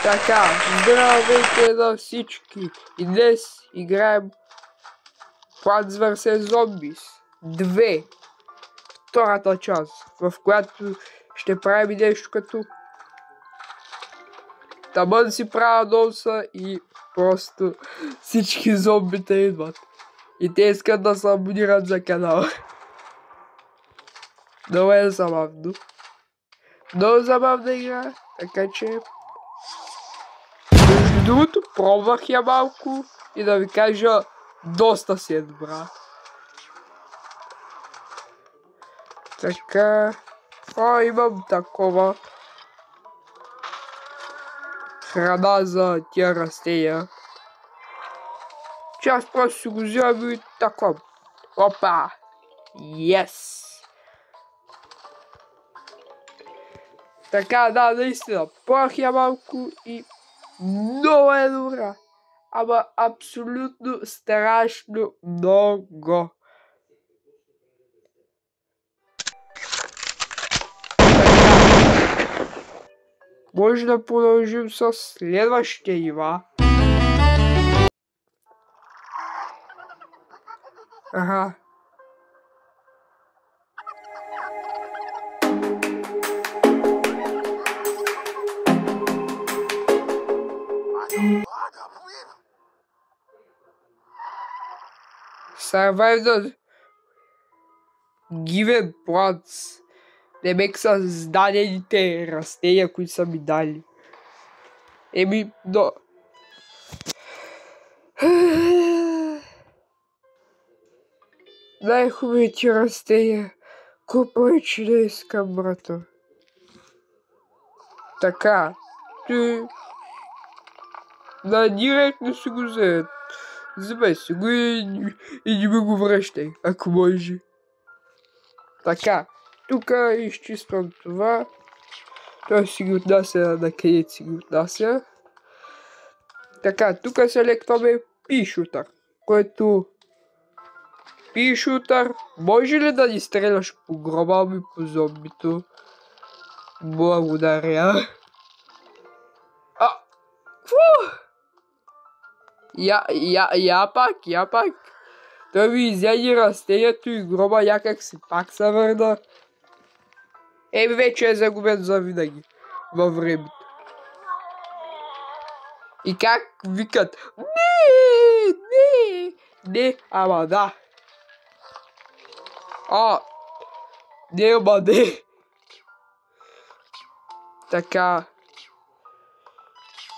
Така, здравейте на всички! И днес играем Plants vs. Zombies 2, втората част, в която ще правим нещо като Тамън си правя носа и просто всички зомбита идват. И те искат да се абонират за канала. Много е забавно. Много забавна игра, така че... Между другото, пробвах я малко и да ви кажа, доста си е добра. Така... имам такова храна за тия растения. Че аз просто си го взимам и такова. Опа! Yes! Така, да, наистина. Пробвах я малко и много е добра. Ама абсолютно страшно много. Може да продължим с следващия нива. Ага. Survive the given plants. Демек са създадените растения, които са ми дали. Еми, но... Най-хубавите растения. Повече не искам, брато. Така. Ти... Да, директно си го вземат. Вземай си го и не ми го връщай, ако може. Така. Тук изчиствам това. Той си ги отнася на къде си ги отнася. Така, тук селектваме пишутър, който... Пишутър, може ли да ни стреляш по гроба ми по зомбито? Благодаря. Фу! Я пак. Той ми изяди растението и гроба някак си пак се върна. Еми вече е загубен завинаги във времето. И как викат? Не, ама да. Не, ама не. Така.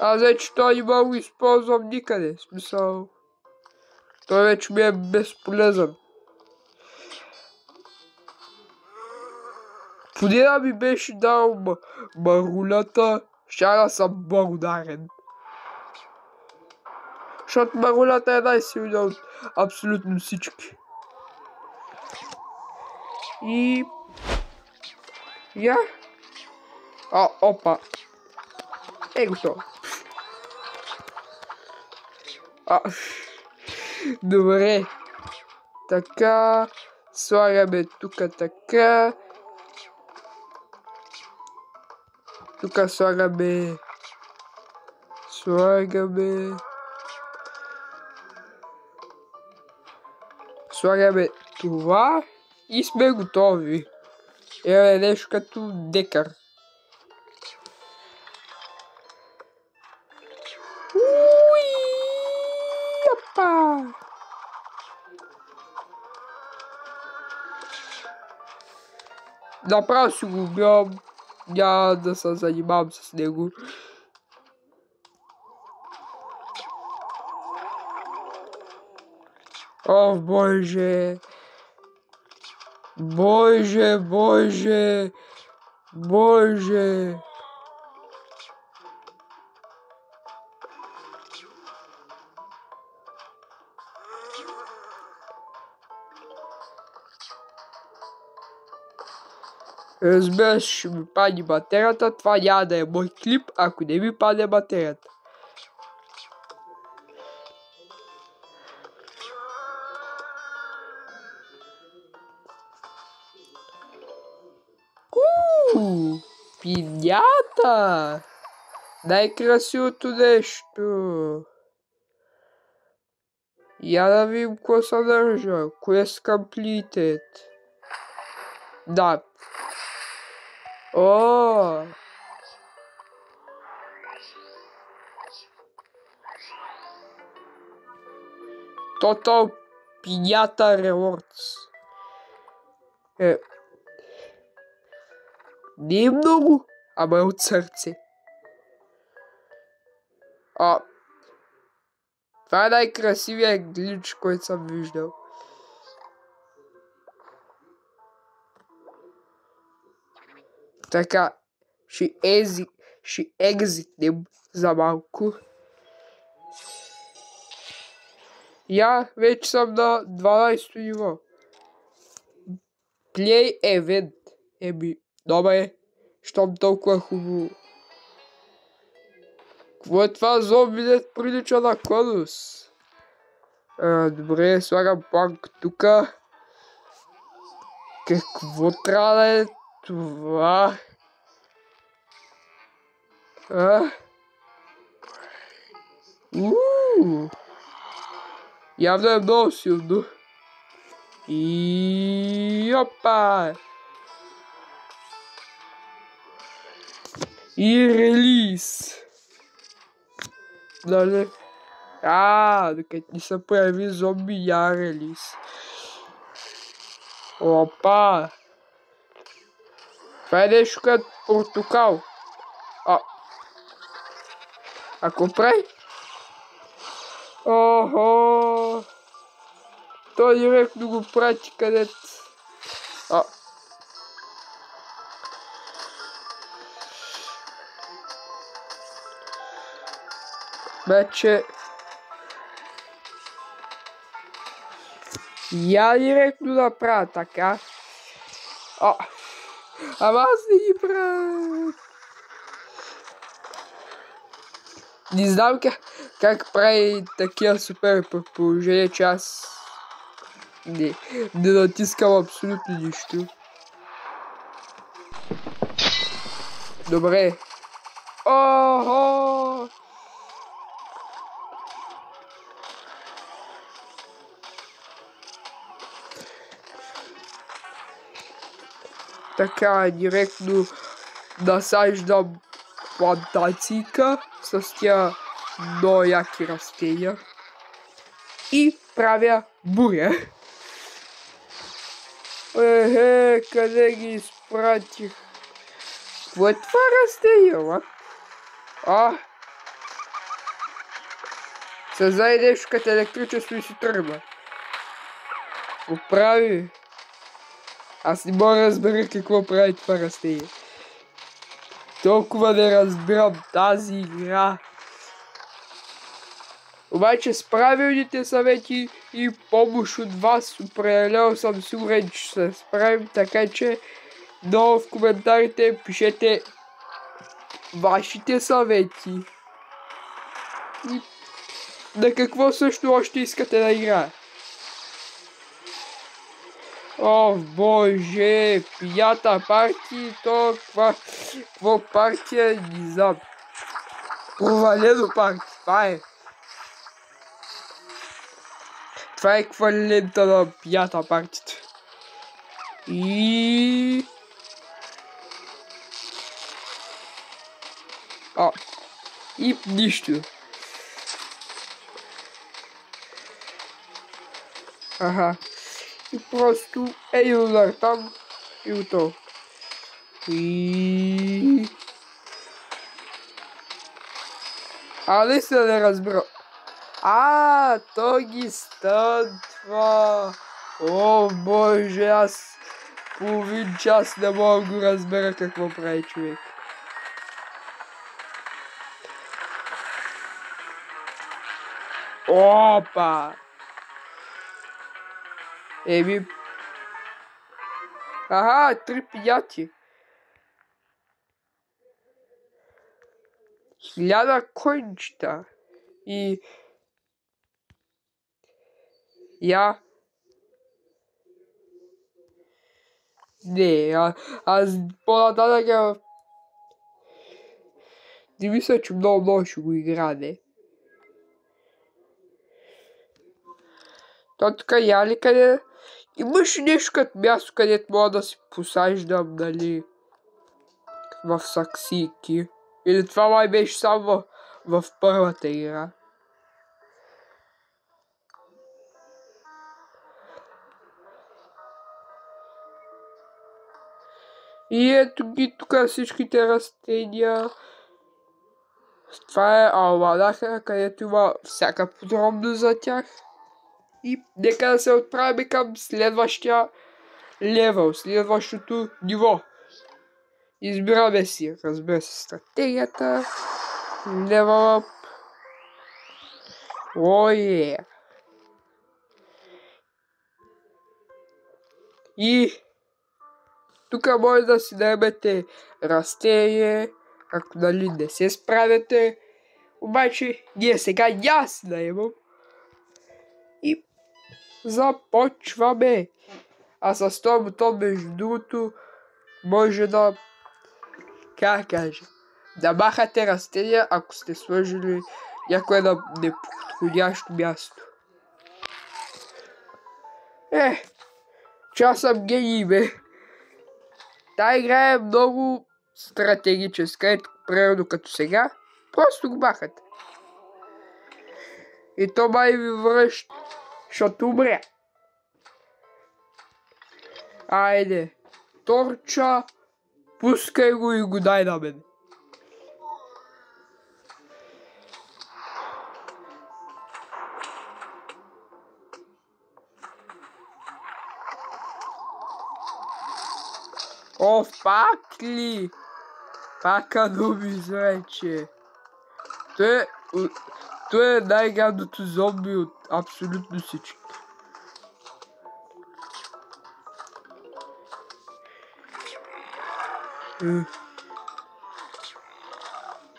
Аз вече той не мога го използвам никъде. Смисъл. Той вече ми е безполезен. Поне да ми беше дал марулята, ще да съм благодарен. Защото марулята е най-силна от абсолютно всички. И... Я? Опа. Готово. Добре. Така. Слагаме тук така. Тук слагаме това и сме готови. Е нещо като декар. Направо си го убивам. Няма да се занимавам с него. О, Боже! Боже! Разбира се, ще ми падне батерията. Това няма да е мой клип, ако не ми падне батерията. Пинята! Най-красивото нещо. Я да видим какво съдържа. Quest completed. Да. О! Total Pinata Rewards. Не е много, ама е от сърце. Това е най-красивия глич, който съм виждал. Така, ще екзитнем за малко. Я вече съм на 12-то ниво. Play Event. Добре, щом толкова хубаво. Какво е това? Зомбинет прилича на конус. Добре, слагам планк тука. Какво трябва да е това? Явно е много силно. И опа! И релиз. Дали? Докато ни се появи зомби, я релиз. Опа! Това е нещо като портокал. Ако прави? Охо! Той директно го прати където. Вече... Я директно да правя така. Ама аз не ги правя. Не знам как прави такива супер предположения, че аз не натискам абсолютно нищо. Добре. Охо! Така, директно насаждам плантацийка с тия много яки растения и правя буря. Къде ги изпратих? Какво е това растение, Създай нещо като електричество и си тръгва. Поправи. Аз не мога да разбера какво прави това растение. Толкова не разбирам тази игра. Обаче с правилните съвети и помощ от вас, определено съм сигурен, че ще се справим, така че долу в коментарите пишете вашите съвети. И на какво също още искате да играе. О, боже, пията партия, то какво партия, не знам. Провалено партия, това е. Това е еквивалента на пията партията. И нищо. И просто един удар там и готово. Наистина не разбира. То ги стънтва. О, боже, аз половин час не мога да го разбера какво прави човек. Опа! Три пияти. 1000 кончета. И... Не, аз по-нататък Не мисля, че много ще го играе. То така яли къде... Имаш нещо като място, където мога да си посаждам, нали, в саксийки. Или това май беше само в първата игра. И ето ги тук всичките растения. Това е алманаха, където има всяка подробност за тях. И нека да се отправим към следващия левел, следващото ниво. Избираме си, разбира се, стратегията. Level up. Yeah. И тук може да си наемете растение, ако нали не се справяте. Обаче ние сега няма си наемам. И започваме. А с този бутон, между другото, може да, как кажа, да махате растения, ако сте сложили някое на неподходящо място. Че аз съм гений, бе. Та игра е много стратегическа, ето примерно като сега. Просто го махате. И то май ви връща, защото умря. Айде, торча, пускай го и го дай на мен. О, пак ли? Пака думи изрече. Той е най-гадното зомби от абсолютно всички.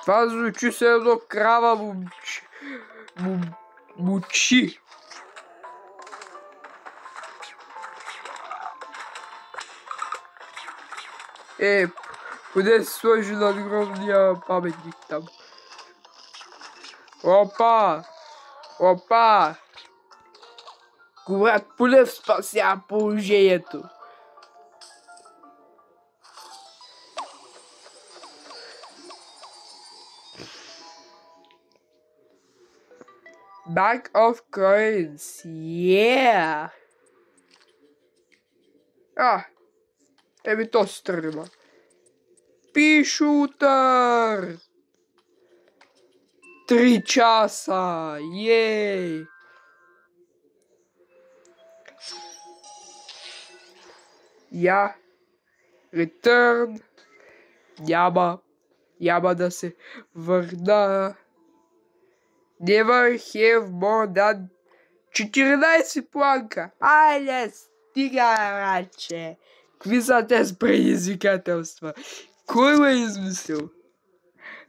Това звучи се едно крава мучи. Поне се сложи надгробния паметник там. Опа! Опа! Комрад Пулев спася положението. Bank of Coins, yeah! Еми то се тръгва. Пишутър! 3 часа! Ей! Return. Няма да се върна. Never have more than 14 планка. Айде, стига, раче. Какви са тези предизвикателства? Кой ме е измислил?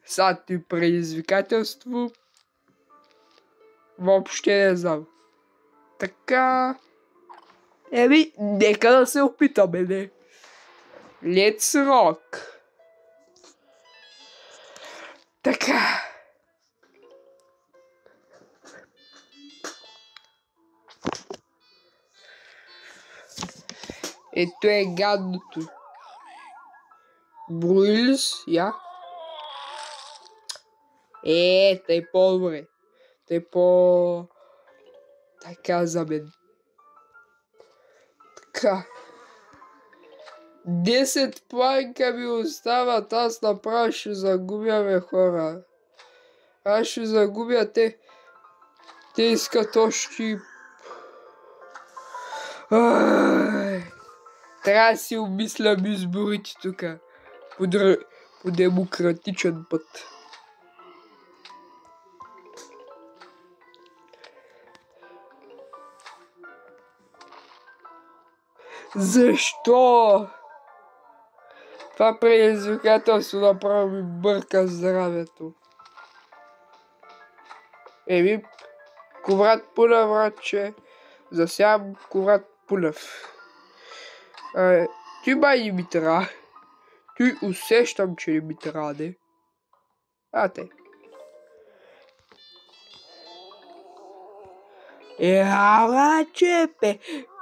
Са ти предизвикателство? Въобще не знам. Така... нека да се опитаме, не? Let's rock. Така... Ето е гадното. Бруилс, тъй по-добре. Тъй по... Така за мен. Така. 10 планка ми остават, аз направо ще загубя, бе, хора. Аз ще загубя, те искат още... Трябва да си обмислям изборите тук. По демократичен път. Защо? Това предизвикателство направо ми бърка здравето. Комрад Пулев, вратче. Засявам Комрад Пулев. Ти май не ми трябва. Ти усещам, че не ми трябва, не? Ате. Ела, че,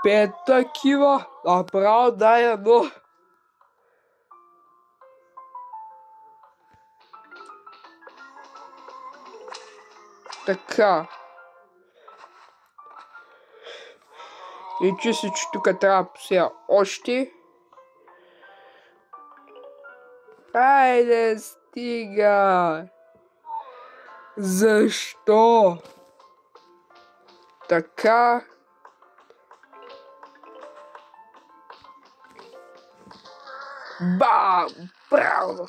пет такива. Направо дай едно. Така. Личи се, че тук трябва да посея още. Айде, стига! Защо? Така. Бам! Браво!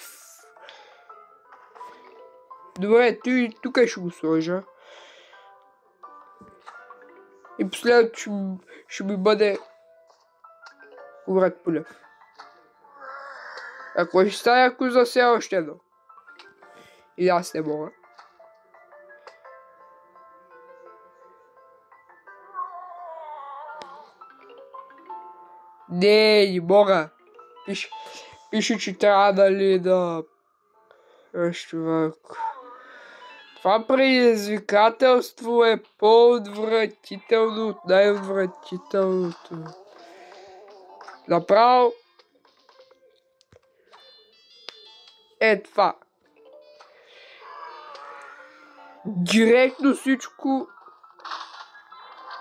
Добре, тук ще го сложа. И последното ще ми бъде Уред Полев. Ако ще стане, ако засея още едно. И аз не мога. Не мога. Пише, че трябва дали да... човек. Това предизвикателство е по-отвратително от най-отвратителното. Направо е това. Директно всичко.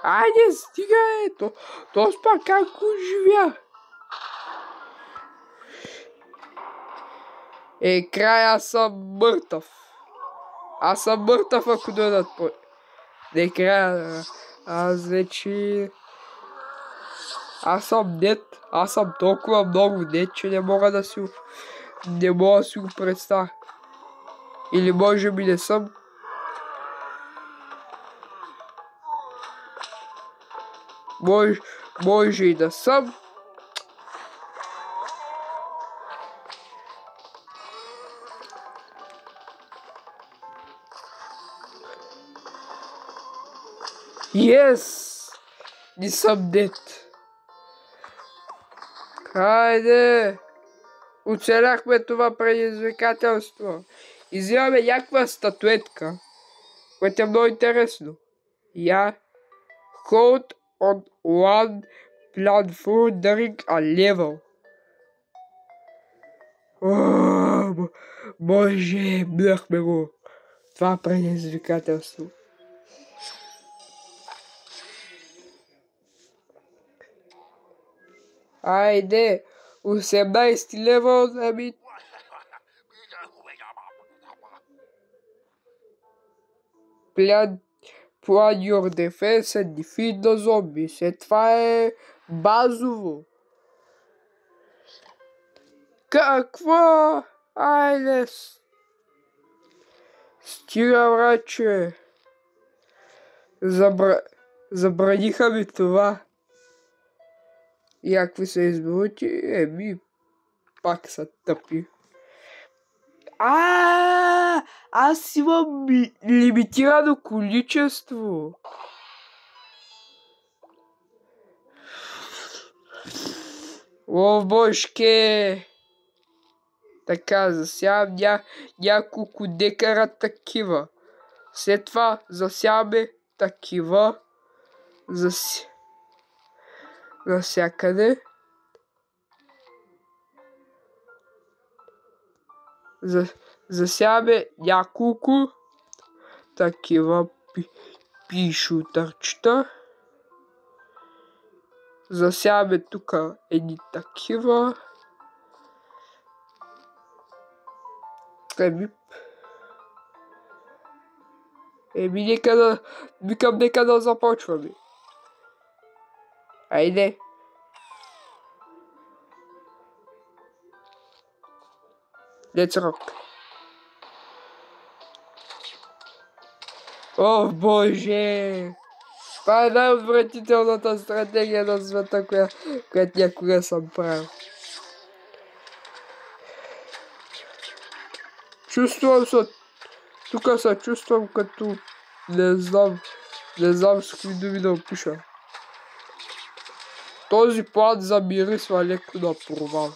Айде, стига ето. То спа как го живя. Край, аз съм мъртъв. Аз съм мъртъв, ако дойдат по... Не края. Аз вече... Аз съм дет. Аз съм толкова много дет, че не мога да си... Не мога да си го представя. Или може би не съм. Може и да съм. Yes! Не съм дет. Хайде! Оцеляхме това предизвикателство. И взимаме някаква статуетка, което е много интересно. Hold on one platform during a level. Боже, бляхме го. Това предизвикателство. Айде, 18 левел, ами... Plan your defense and defeat the zombies. Това е базово. Какво? Айде. Стига, враче. Забраниха ми това. И ако са изборите, пак са тъпи. Аз имам лимитирано количество. О, божке! Така, засявам няколко декара такива. След това засяваме такива. Насякъде. Засяваме няколко такива пишутърчета. Засяваме тук едни такива. Нека да започваме. Айде. Let's rock. О, боже! Това е най-отвратителната стратегия на света, която някога съм правил. Чувствам се... Тук се чувствам като... Не знам с какви думи да опиша. Този план замирисва леко на провал.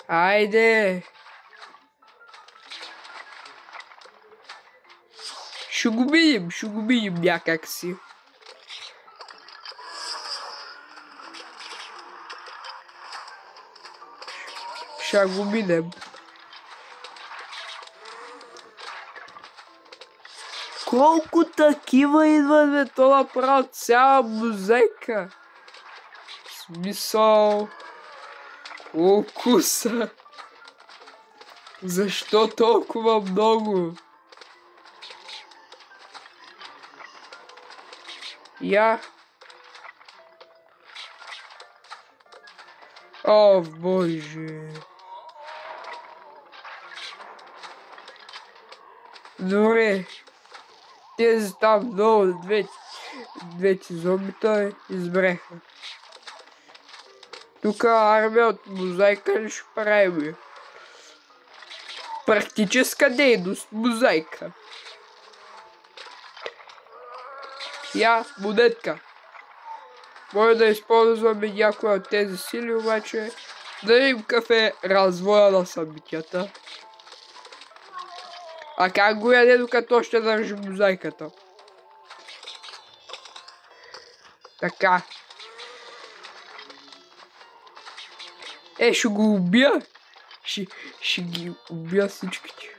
Айде! Ще го видим някак си. Ще го минем. Колко такива идват, бе, то направо цяла музейка. Смисъл. Колко са? Защо толкова много? Я. О, боже. Добре. Тези там долу, двете зомбита избреха. Тук армия от мозайка ли ще правим? Практическа дейност, мозайка. Я, монетка. Може да използваме някоя от тези сили, обаче да им кафе развоя на събитията. А как го яде, докато ще държи мозайката? Така. Ще го убия. Ще ги убия всичките.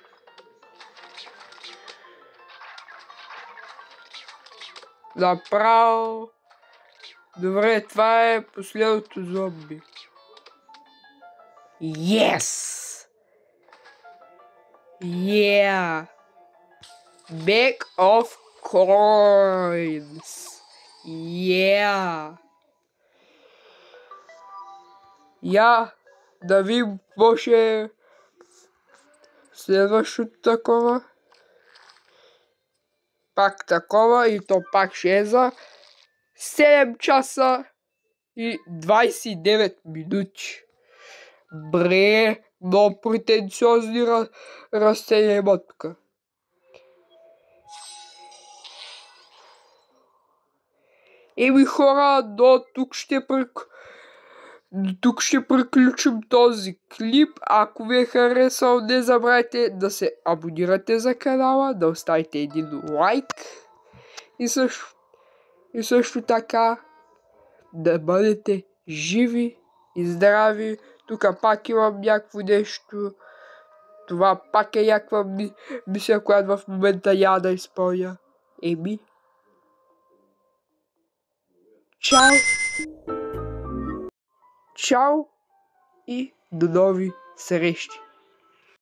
Направо. Добре, това е последното зомби. Yes! Yeah! Bag of coins! Yeah! Я да видим какво ще е следващото такова. Пак такова и то пак ще е за 7 часа и 29 минути. Бре, много претенциозни растения има тук. Еми хора, до тук ще приключим този клип. Ако ви е харесал, не забравяйте да се абонирате за канала, да оставите един лайк и също така да бъдете живи и здрави. Тук пак имам някакво нещо. Това пак е някаква мисия, която в момента няма да изпълня. Еми. Чао! Чао и до нови срещи!